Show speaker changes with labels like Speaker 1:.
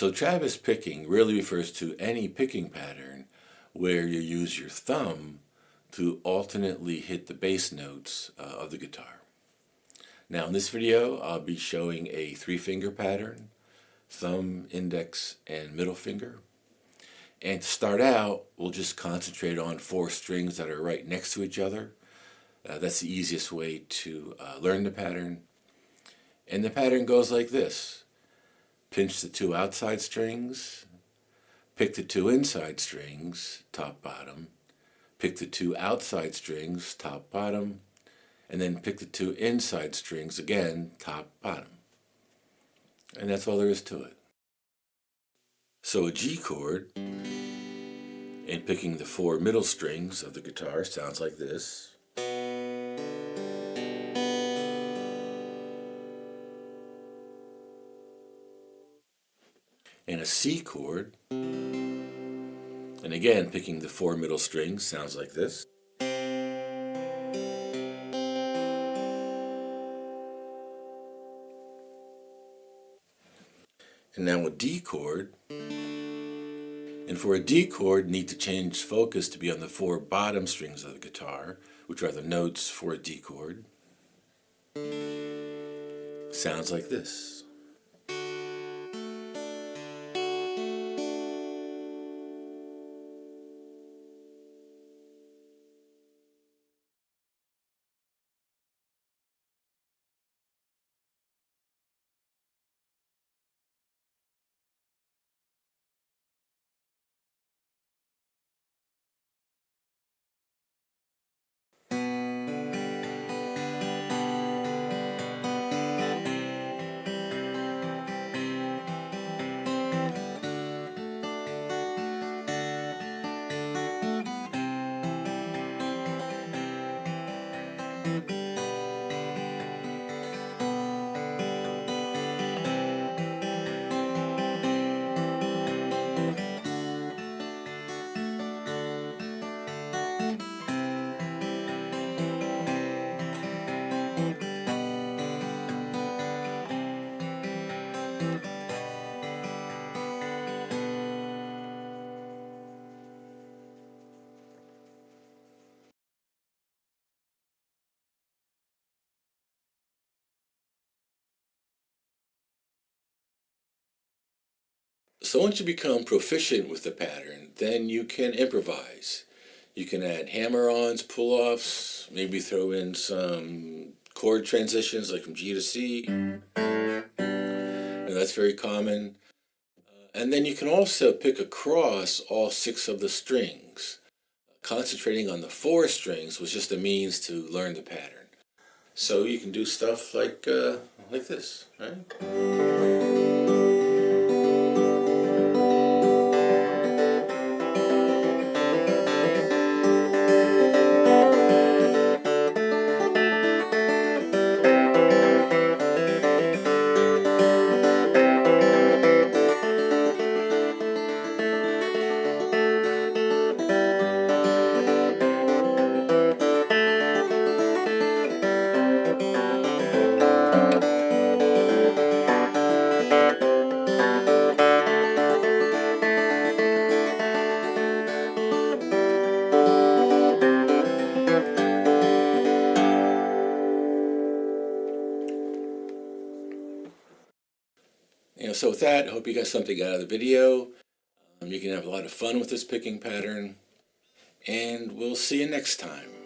Speaker 1: So Travis picking really refers to any picking pattern where you use your thumb to alternately hit the bass notes of the guitar. Now in this video I'll be showing a 3-finger pattern, thumb, index, and middle finger. And to start out, we'll just concentrate on 4 strings that are right next to each other. That's the easiest way to learn the pattern. And the pattern goes like this. Pinch the 2 outside strings, pick the 2 inside strings, top, bottom, pick the 2 outside strings, top, bottom, and then pick the 2 inside strings again, top, bottom. And that's all there is to it. So a G chord, and picking the 4 middle strings of the guitar, sounds like this. And a C chord, and again picking the 4 middle strings, sounds like this. And now a D chord, and for a D chord need to change focus to be on the 4 bottom strings of the guitar, which are the notes for a D chord. Sounds like this. So once you become proficient with the pattern, then you can improvise. You can add hammer ons, pull-offs, maybe throw in some chord transitions like from G to C. And that's very common. And then you can also pick across all 6 of the strings. Concentrating on the 4 strings was just a means to learn the pattern. So you can do stuff like this, right? So with that, I hope you got something out of the video. You can have a lot of fun with this picking pattern, and we'll see you next time.